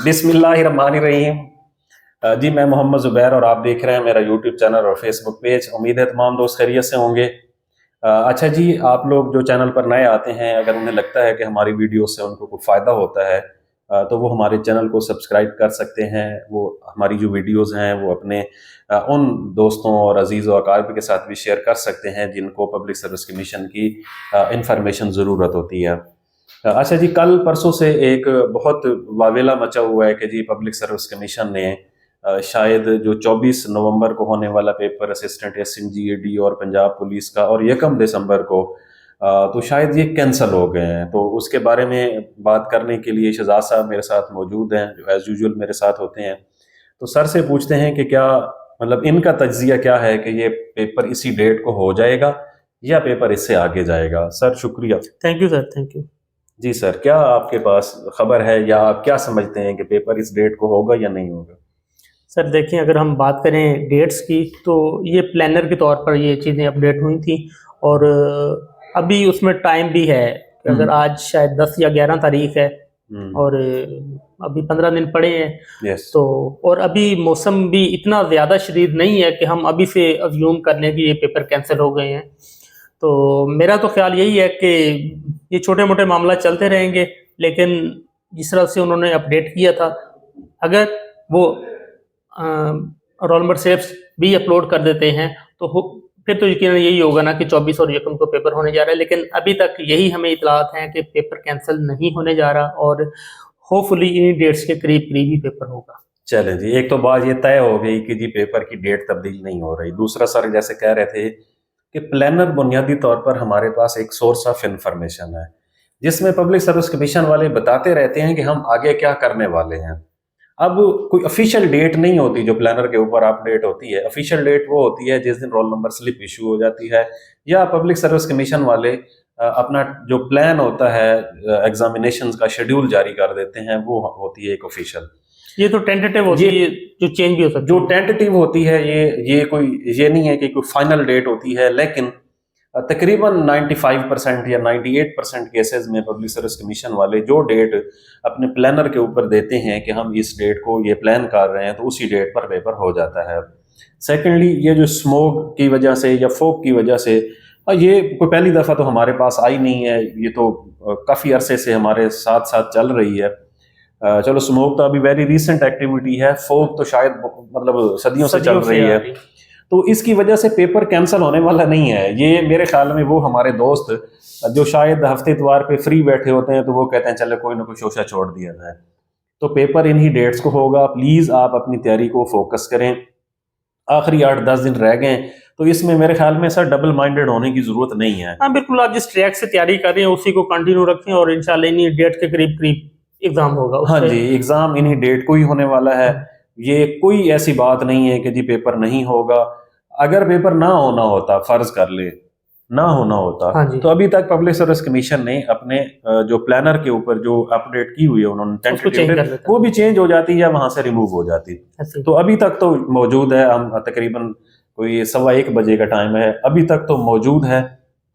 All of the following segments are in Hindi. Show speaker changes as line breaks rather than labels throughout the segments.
बिस्मिल्लाहिर्रहमानिर्रहीम। जी मैं मोहम्मद ज़ुबैर और आप देख रहे हैं मेरा यूट्यूब चैनल और फेसबुक पेज। उम्मीद है तमाम दोस्त खैरियत से होंगे। अच्छा जी, आप लोग जो चैनल पर नए आते हैं, अगर उन्हें लगता है कि हमारी वीडियो से उनको कुछ फ़ायदा होता है तो वो हमारे चैनल को सब्सक्राइब कर सकते हैं। वो हमारी जो वीडियोज़ हैं वो अपने उन दोस्तों और अजीज़ व अकारिब के साथ भी शेयर कर सकते हैं जिनको पब्लिक सर्विस कमीशन की इंफॉर्मेशन ज़रूरत होती है। अच्छा जी, कल परसों से एक बहुत वावेला मचा हुआ है कि जी पब्लिक सर्विस कमीशन ने शायद जो 24 नवंबर को होने वाला पेपर असिस्टेंट SNGAD और पंजाब पुलिस का और 1 दिसंबर को तो शायद ये कैंसिल हो गए हैं। तो उसके बारे में बात करने के लिए शहजाद साहब मेरे साथ मौजूद हैं, जो एज़ यूजुअल मेरे साथ होते हैं। तो सर से पूछते हैं कि क्या मतलब इनका तज्जिया क्या है कि ये पेपर इसी डेट को हो जाएगा या पेपर इससे आगे जाएगा। सर शुक्रिया।
Thank you sir, thank you.
जी सर, क्या आपके पास खबर है या आप क्या समझते हैं कि पेपर इस डेट को होगा या नहीं होगा?
सर देखिए, अगर हम बात करें डेट्स की तो ये प्लानर के तौर पर ये चीज़ें अपडेट हुई थी और अभी उसमें टाइम भी है कि अगर आज शायद 10 या 11 तारीख है और अभी 15 दिन पड़े हैं। तो और अभी मौसम भी इतना ज़्यादा शदीद नहीं है कि हम अभी से अज्यूम कर लें कि ये पेपर कैंसिल हो गए हैं। तो मेरा तो ख्याल यही है कि ये छोटे मोटे मामला चलते रहेंगे, लेकिन जिस तरह से उन्होंने अपडेट किया था, अगर वो रोल नंबर शेप्स भी अपलोड कर देते हैं तो फिर तो यकीनन यही होगा ना कि 24 और 1 को पेपर होने जा रहा है। लेकिन अभी तक यही हमें इतलात हैं कि पेपर कैंसिल नहीं होने जा रहा और होपफुली इन डेट्स के करीब करीब ही पेपर होगा।
चलें जी, एक तो बात ये तय हो गई कि जी पेपर की डेट तब्दील नहीं हो रही। दूसरा सर जैसे कह रहे थे कि प्लानर बुनियादी तौर पर हमारे पास एक सोर्स ऑफ इंफॉर्मेशन है जिसमें पब्लिक सर्विस कमीशन वाले बताते रहते हैं कि हम आगे क्या करने वाले हैं। अब कोई ऑफिशियल डेट नहीं होती जो प्लानर के ऊपर अपडेट होती है। ऑफिशियल डेट वो होती है जिस दिन रोल नंबर स्लिप इशू हो जाती है या पब्लिक सर्विस कमीशन वाले अपना जो प्लान होता है एग्जामिनेशंस का शेड्यूल जारी कर देते हैं, वो होती है एक ऑफिशियल।
ये तो टेंटेटिव होती है, जो चेंज भी हो सकती है।
जो टेंटेटिव होती है ये नहीं है कि कोई फाइनल डेट होती है, लेकिन तकरीबन 95% या 98% केसेस में पब्लिक सर्विस कमीशन वाले जो डेट अपने प्लानर के ऊपर देते हैं कि हम इस डेट को ये प्लान कर रहे हैं तो उसी डेट पर पेपर हो जाता है। सेकेंडली, ये जो स्मोक की वजह से या फोक की वजह से ये कोई पहली दफ़ा तो हमारे पास आई नहीं है, ये तो काफ़ी अरसे से हमारे साथ साथ चल रही है। चलो स्मोक तो अभी वेरी रिसेंट एक्टिविटी है, फोक तो शायद मतलब सदियों से चल रही है। तो इसकी वजह से पेपर कैंसिल होने वाला नहीं है। ये मेरे ख्याल में वो हमारे दोस्त जो शायद हफ्ते इतवार पे फ्री बैठे होते हैं तो वो कहते हैं चलो कोई ना कोई शोशा छोड़ दिया जाए। तो पेपर इन्हीं डेट्स को होगा। प्लीज़ आप अपनी तैयारी को फोकस करें। आखिरी 8-10 दिन रह गए तो इसमें मेरे ख्याल में सर डबल माइंडेड होने की जरूरत नहीं है।
हाँ बिल्कुल, आप जिस ट्रैक से तैयारी कर रहे हैं उसी को कंटिन्यू रखें और इंशाल्लाह इन्हीं डेट के करीब करीब एग्जाम होगा।
हाँ जी, एग्जाम इन्हीं डेट को ही होने वाला है। ये कोई ऐसी बात नहीं है कि जी पेपर नहीं होगा। अगर पेपर ना होना होता, फर्ज कर ले ना होना होता,
हाँ
तो अभी तक पब्लिक सर्विस कमीशन ने अपने जो प्लानर के ऊपर जो अपडेट की हुई है उन्होंने वो भी चेंज हो जाती या वहां से रिमूव हो जाती। तो अभी तक तो मौजूद है। हम तकरीबन कोई 1:15 बजे का टाइम है, अभी तक तो मौजूद है।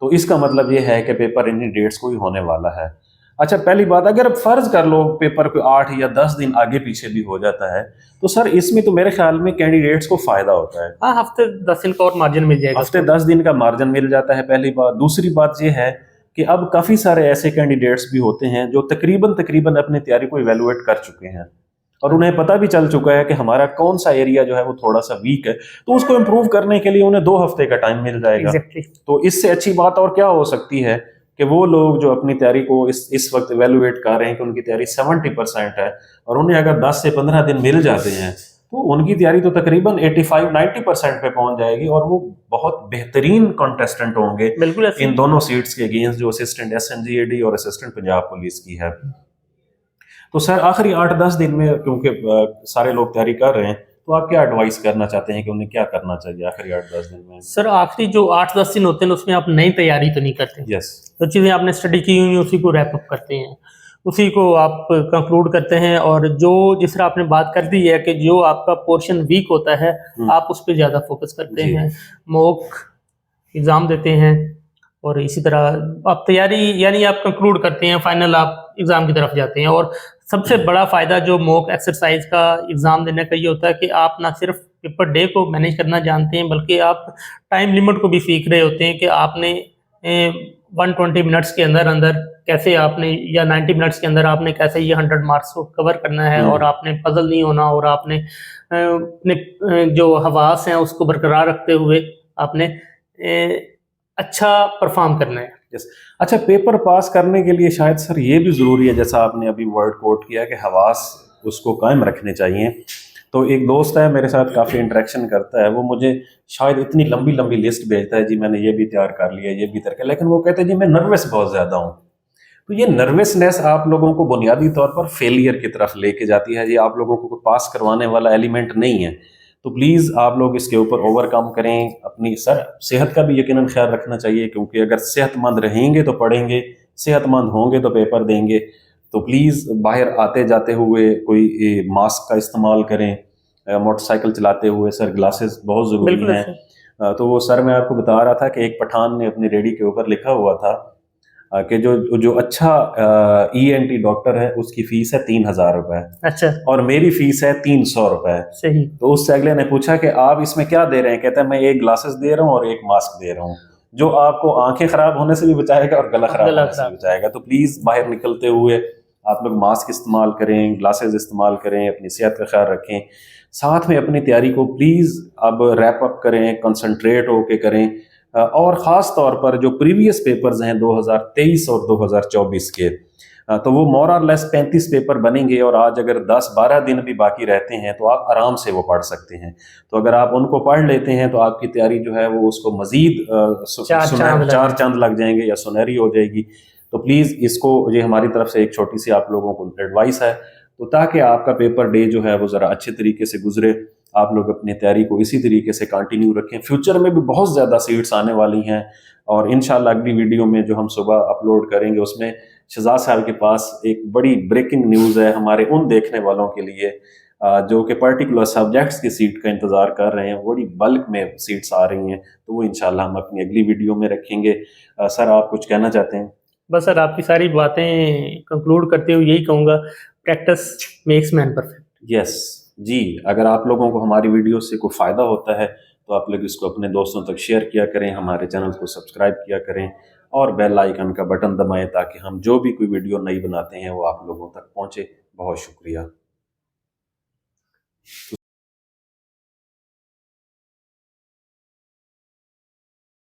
तो इसका मतलब ये है कि पेपर इन्हीं डेट्स को ही होने वाला है। अच्छा, पहली बात, अगर फर्ज कर लो पेपर को 8 या 10 दिन आगे पीछे भी हो जाता है तो सर इसमें तो मेरे ख्याल में कैंडिडेट्स को फायदा होता है।
हाँ, हफ्ते 10 दिन का और मार्जिन मिल जाएगा।
हफ्ते 10 दिन का मार्जिन मिल जाता है, पहली बात। दूसरी बात ये है कि अब काफी सारे ऐसे कैंडिडेट्स भी होते हैं जो तकरीबन अपनी तैयारी को इवेलुएट कर चुके हैं और उन्हें पता भी चल चुका है कि हमारा कौन सा एरिया जो है वो थोड़ा सा वीक है, तो उसको इम्प्रूव करने के लिए उन्हें 2 हफ्ते का टाइम मिल जाएगा। तो इससे अच्छी बात और क्या हो सकती है कि वो लोग जो अपनी तैयारी को इस वक्त इवेलुएट कर रहे हैं कि उनकी तैयारी 70% है और उन्हें अगर 10 से 15 दिन मिल जाते हैं तो उनकी तैयारी तो तकरीबन 85-90% पे पहुंच जाएगी और वो बहुत बेहतरीन कॉन्टेस्टेंट होंगे इन दोनों सीट्स के अगेंस्ट जो असिस्टेंट SNGAD और असिस्टेंट पंजाब पुलिस की है। तो सर आखिरी 8-10 दिन में क्योंकि सारे लोग तैयारी कर रहे हैं, तो आप क्या एडवाइस करना चाहते हैं कि उन्हें क्या करना चाहिए आखिरी 8-10 दिन में?
सर आखिरी जो 8-10 दिन होते हैं उसमें आप नई तैयारी तो नहीं करते। जो चीज़ें आपने स्टडी की हुई उसी को रैप अप करते हैं, उसी को आप कंक्लूड करते हैं और जो जिस तरह आपने बात कर दी है कि जो आपका पोर्शन वीक होता है आप उस पर ज़्यादा फोकस करते हैं, मॉक एग्ज़ाम देते हैं और इसी तरह आप तैयारी यानी आप कंक्लूड करते हैं, फाइनल आप एग्ज़ाम की तरफ जाते हैं और सबसे बड़ा फ़ायदा जो मॉक एक्सरसाइज का एग्ज़ाम देने का ये होता है कि आप ना सिर्फ पेपर डे को मैनेज करना जानते हैं, बल्कि आप टाइम लिमिट को भी सीख रहे होते हैं कि आपने 120 मिनट्स के अंदर अंदर कैसे आपने, या 90 मिनट्स के अंदर आपने कैसे ये 100 मार्क्स को कवर करना है, और आपने पजल नहीं होना, और आपने अपने जो हवास हैं उसको बरकरार रखते हुए आपने अच्छा परफॉर्म करना है।
यस। अच्छा, पेपर पास करने के लिए शायद सर ये भी ज़रूरी है, जैसा आपने अभी वर्ड कोट किया कि हवास उसको कायम रखने चाहिए। तो एक दोस्त है मेरे साथ, काफ़ी इंटरेक्शन करता है, वो मुझे शायद इतनी लंबी लंबी लिस्ट भेजता है, जी मैंने ये भी तैयार कर लिया, ये भी तैयार किया, लेकिन वो कहते हैं जी मैं नर्वस बहुत ज़्यादा हूँ। तो ये नर्वसनेस आप लोगों को बुनियादी तौर पर फेलियर की तरफ लेके जाती है जी, आप लोगों को पास करवाने वाला एलिमेंट नहीं है। तो प्लीज़ आप लोग इसके ऊपर ओवरकम करें। अपनी सर सेहत का भी यकीनन ख्याल रखना चाहिए, क्योंकि अगर सेहतमंद रहेंगे तो पढ़ेंगे, सेहतमंद होंगे तो पेपर देंगे। तो प्लीज़ बाहर आते जाते हुए कोई मास्क का इस्तेमाल करें, मोटरसाइकिल चलाते हुए सर ग्लासेस बहुत ज़रूरी
बिल्कुल
हैं।
सर।
तो वो सर मैं आपको बता रहा था कि एक पठान ने अपनी रेडी के ऊपर लिखा हुआ था कि जो जो अच्छा ENT डॉक्टर है उसकी फीस है 3,000 रुपए,
अच्छा।
और मेरी फीस है 300 रुपए।
सही।
तो उससे अगले ने पूछा कि आप इसमें क्या दे रहे हैं? कहता है मैं एक ग्लासेस दे रहा हूँ और एक मास्क दे रहा हूँ, जो आपको आंखें खराब होने से भी बचाएगा और गला खराब होने से भी बचाएगा। तो प्लीज बाहर निकलते हुए आप लोग मास्क इस्तेमाल करें, ग्लासेस इस्तेमाल करें, अपनी सेहत का ख्याल रखें, साथ में अपनी तैयारी को प्लीज अब रैप अप करें, कंसंट्रेट होके करें। और ख़ास तौर पर जो प्रीवियस पेपर्स हैं 2023 और 2024 के, तो वो मोर और लेस 35 पेपर बनेंगे, और आज अगर 10-12 दिन भी बाकी रहते हैं तो आप आराम से वो पढ़ सकते हैं। तो अगर आप उनको पढ़ लेते हैं तो आपकी तैयारी जो है वो उसको मज़ीद चार चांद लग जाएंगे या सुनहरी हो जाएगी। तो प्लीज़ इसको, ये हमारी तरफ से एक छोटी सी आप लोगों को एडवाइस है, तो ताकि आपका पेपर डे जो है वो ज़रा अच्छे तरीके से गुजरे, आप लोग अपनी तैयारी को इसी तरीके से कंटिन्यू रखें। फ्यूचर में भी बहुत ज़्यादा सीट्स आने वाली हैं, और इंशाल्लाह अगली वीडियो में जो हम सुबह अपलोड करेंगे उसमें शहजाद साहब के पास एक बड़ी ब्रेकिंग न्यूज़ है हमारे उन देखने वालों के लिए जो कि पर्टिकुलर सब्जेक्ट्स की सीट का इंतज़ार कर रहे हैं। बड़ी बल्क में सीट्स आ रही हैं, तो वो इंशाल्लाह हम अपनी अगली वीडियो में रखेंगे। सर आप कुछ कहना चाहते हैं?
बस सर, आपकी सारी बातें कंक्लूड करते हुए यही कहूँगा, practice makes man perfect.
Yes जी। अगर आप लोगों को हमारी वीडियो से कोई फ़ायदा होता है तो आप लोग इसको अपने दोस्तों तक शेयर किया करें, हमारे चैनल को सब्सक्राइब किया करें, और बेल आइकन का बटन दबाएं ताकि हम जो भी कोई वीडियो नई बनाते हैं वो आप लोगों तक पहुंचे। बहुत शुक्रिया।